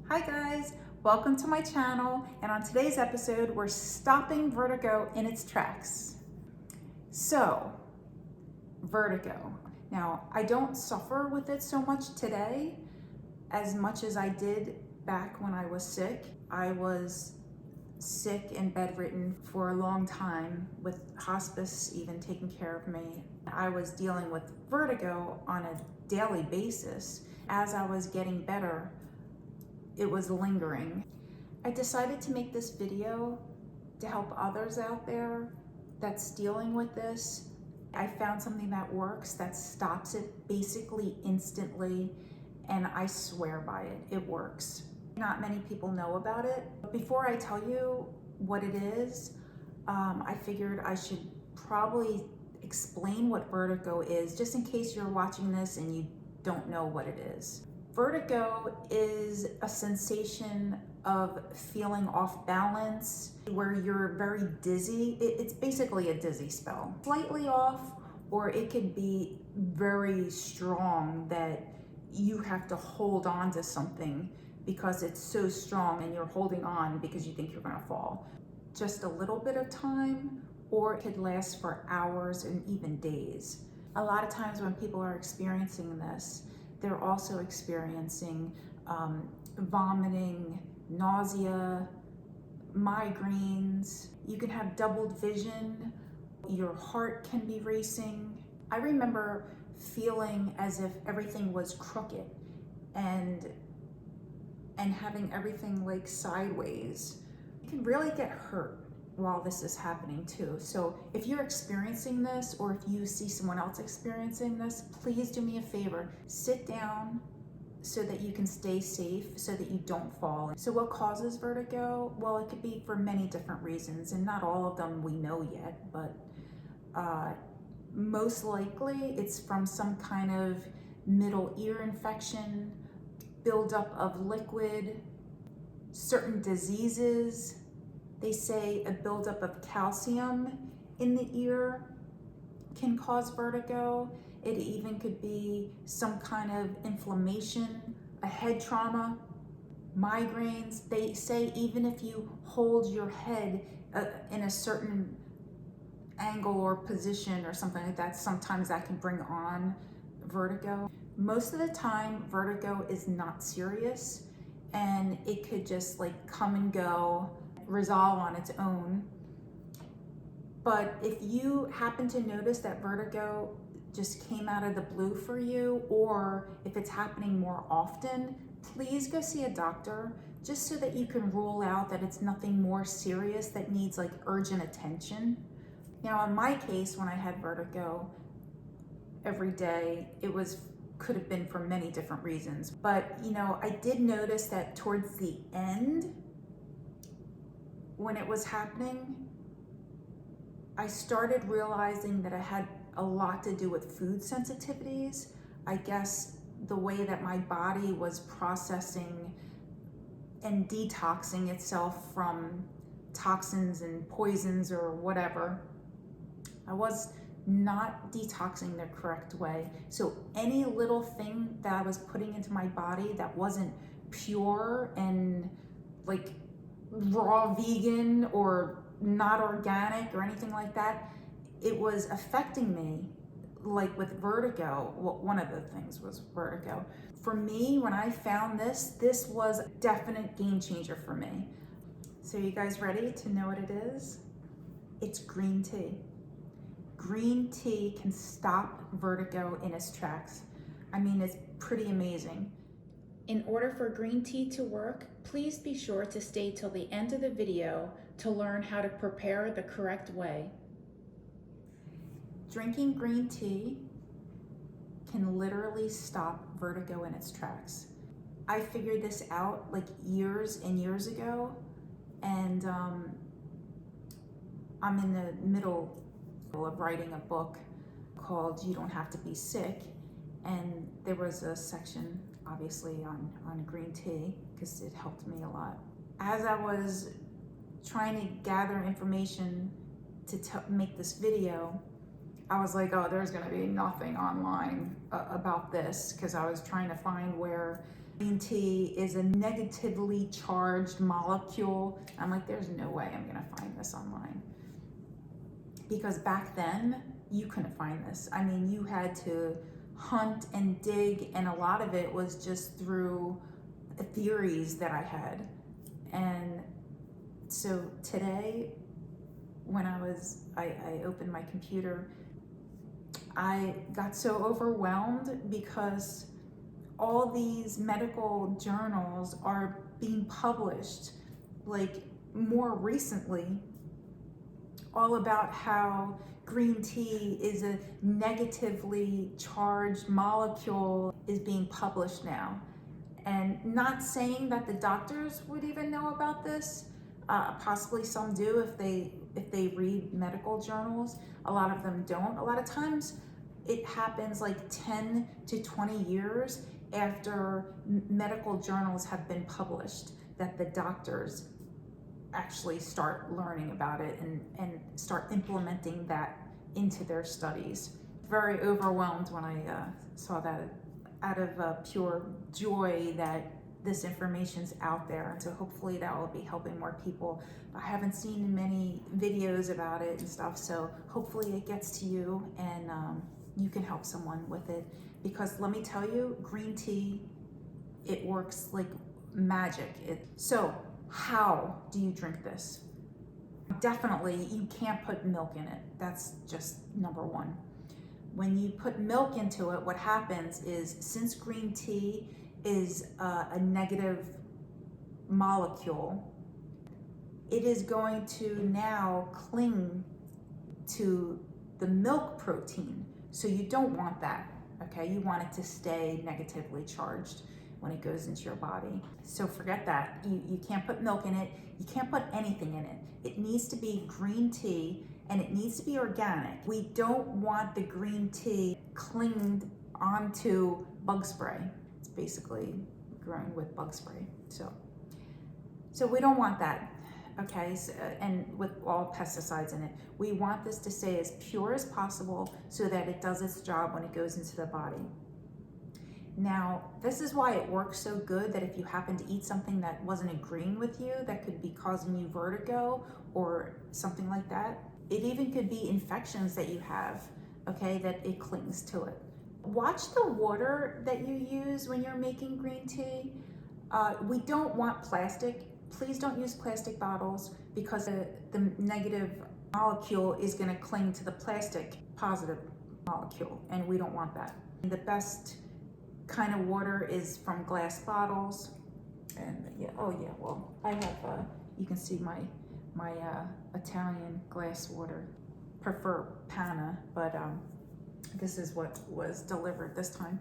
Hi guys, welcome to my channel, and on today's episode we're stopping vertigo in its tracks. So, vertigo. Now, I don't suffer with it so much today as much as I did back when I was sick. I was sick and bedridden for a long time, with hospice even taking care of me. I was dealing with vertigo on a daily basis. As I was getting better, it was lingering. I decided to make this video to help others out there that's dealing with this. I found something that works, that stops it basically instantly, and I swear by it. It works. Not many people know about it. Before I tell you what it is, I figured I should probably explain what vertigo is, just in case you're watching this and you don't know what it is. Vertigo is a sensation of feeling off balance, where you're very dizzy. It's basically a dizzy spell. Slightly off, or it could be very strong that you have to hold on to something because it's so strong and you're holding on because you think you're gonna fall. Just a little bit of time, or it could last for hours and even days. A lot of times when people are experiencing this, they're also experiencing vomiting, nausea, migraines. You can have doubled vision. Your heart can be racing. I remember feeling as if everything was crooked and having everything like sideways. You can really get hurt while this is happening too. So if you're experiencing this, or if you see someone else experiencing this, please do me a favor. Sit down so that you can stay safe, so that you don't fall. So what causes vertigo? Well, it could be for many different reasons, and not all of them we know yet, but most likely it's from some kind of middle ear infection, buildup of liquid, certain diseases. They say a buildup of calcium in the ear can cause vertigo. It even could be some kind of inflammation, a head trauma, migraines. They say even if you hold your head in a certain angle or position or something like that, sometimes that can bring on vertigo. Most of the time, vertigo is not serious, and it could just like come and go, resolve on its own. But if you happen to notice that vertigo just came out of the blue for you, or if it's happening more often, please go see a doctor, just so that you can rule out that it's nothing more serious that needs like urgent attention. Now in my case, when I had vertigo every day, could have been for many different reasons. But I did notice that towards the end, when it was happening, I started realizing that it had a lot to do with food sensitivities. I guess the way that my body was processing and detoxing itself from toxins and poisons or whatever, I was not detoxing the correct way. So any little thing that I was putting into my body that wasn't pure and like raw vegan or not organic or anything like that, it was affecting me. Like with vertigo, well, one of the things was vertigo. For me, when I found this was a definite game changer for me. So you guys ready to know what it is? It's green tea. Green tea can stop vertigo in its tracks. I mean, it's pretty amazing. In order for green tea to work, please be sure to stay till the end of the video to learn how to prepare the correct way. Drinking green tea can literally stop vertigo in its tracks. I figured this out like years and years ago, and I'm in the middle of writing a book called You Don't Have to Be Sick, and there was a section obviously on green tea because it helped me a lot. As I was trying to gather information to make this video, I was like, oh, there's gonna be nothing online about this, because I was trying to find where Green tea is a negatively charged molecule. I'm like, there's no way I'm gonna find this online. Because back then, you couldn't find this. I mean, you had to hunt and dig, and a lot of it was just through theories that I had. And so today, when I opened my computer, I got so overwhelmed because all these medical journals are being published, like more recently, all about how green tea is a negatively charged molecule is being published now. And not saying that the doctors would even know about this. Possibly some do if they read medical journals. A lot of them don't. A lot of times it happens like 10 to 20 years after medical journals have been published that the doctors actually start learning about it and start implementing that into their studies. Very overwhelmed when I saw that, out of pure joy that this information's out there. So hopefully that will be helping more people. I haven't seen many videos about it and stuff, so hopefully it gets to you and you can help someone with it. Because let me tell you, green tea, it works like magic. So how do you drink this? Definitely, you can't put milk in it. That's just number one. When you put milk into it, what happens is, since green tea is a negative molecule, it is going to now cling to the milk protein. So you don't want that, okay? You want it to stay negatively charged when it goes into your body. So forget that. You can't put milk in it. You can't put anything in it. It needs to be green tea, and it needs to be organic. We don't want the green tea clinged onto bug spray. It's basically grown with bug spray. So we don't want that, okay? So, and with all pesticides in it. We want this to stay as pure as possible so that it does its job when it goes into the body. Now, this is why it works so good, that if you happen to eat something that wasn't agreeing with you, that could be causing you vertigo or something like that. It even could be infections that you have, okay, that it clings to it. Watch the water that you use when you're making green tea. We don't want plastic. Please don't use plastic bottles, because the negative molecule is going to cling to the plastic positive molecule, and we don't want that. The best kind of water is from glass bottles. And yeah, oh yeah, well, I have you can see my Italian glass water. Prefer Pana, but this is what was delivered this time.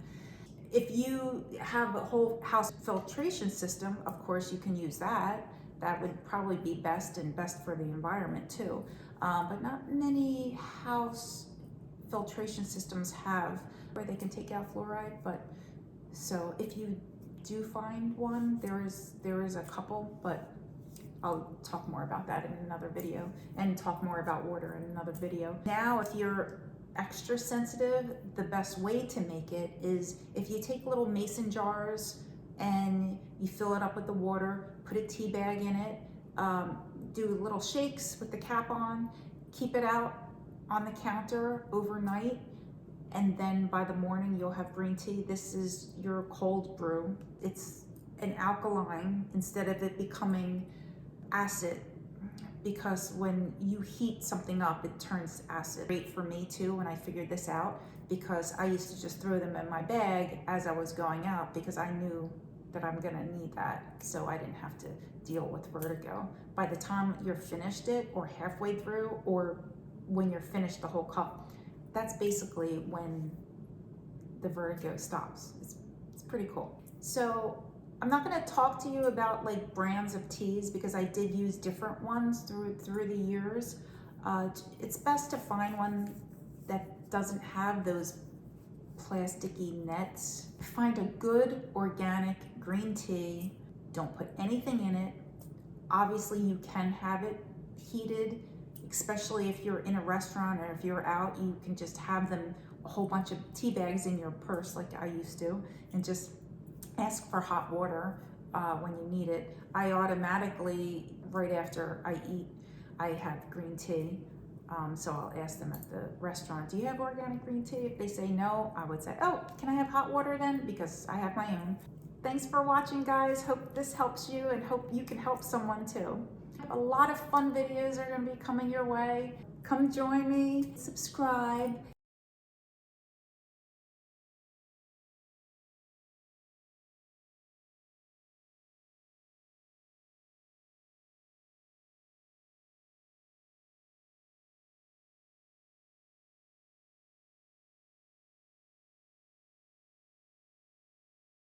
If you have a whole house filtration system, of course you can use that. That would probably be best, and best for the environment too. But not many house filtration systems have where they can take out fluoride. But so if you do find one, there is a couple, but I'll talk more about that in another video, and talk more about water in another video. Now, if you're extra sensitive, the best way to make it is if you take little mason jars and you fill it up with the water, put a tea bag in it, do little shakes with the cap on, keep it out on the counter overnight, and then by the morning you'll have green tea. This is your cold brew. It's an alkaline instead of it becoming acid, because when you heat something up, it turns acid. Great for me too when I figured this out, because I used to just throw them in my bag as I was going out, because I knew that I'm gonna need that, so I didn't have to deal with vertigo. By the time you're finished it, or halfway through, or when you're finished the whole cup, that's basically when the vertigo stops. It's pretty cool. So I'm not going to talk to you about like brands of teas, because I did use different ones through the years. It's best to find one that doesn't have those plasticky nets. Find a good organic green tea. Don't put anything in it. Obviously you can have it heated, especially if you're in a restaurant, or if you're out, you can just have them, a whole bunch of tea bags in your purse like I used to, and just ask for hot water when you need it. I automatically, right after I eat, I have green tea. So I'll ask them at the restaurant, do you have organic green tea? If they say no, I would say, oh, can I have hot water then? Because I have my own. Thanks for watching, guys. Hope this helps you and hope you can help someone too. A lot of fun videos are going to be coming your way. Come join me, subscribe,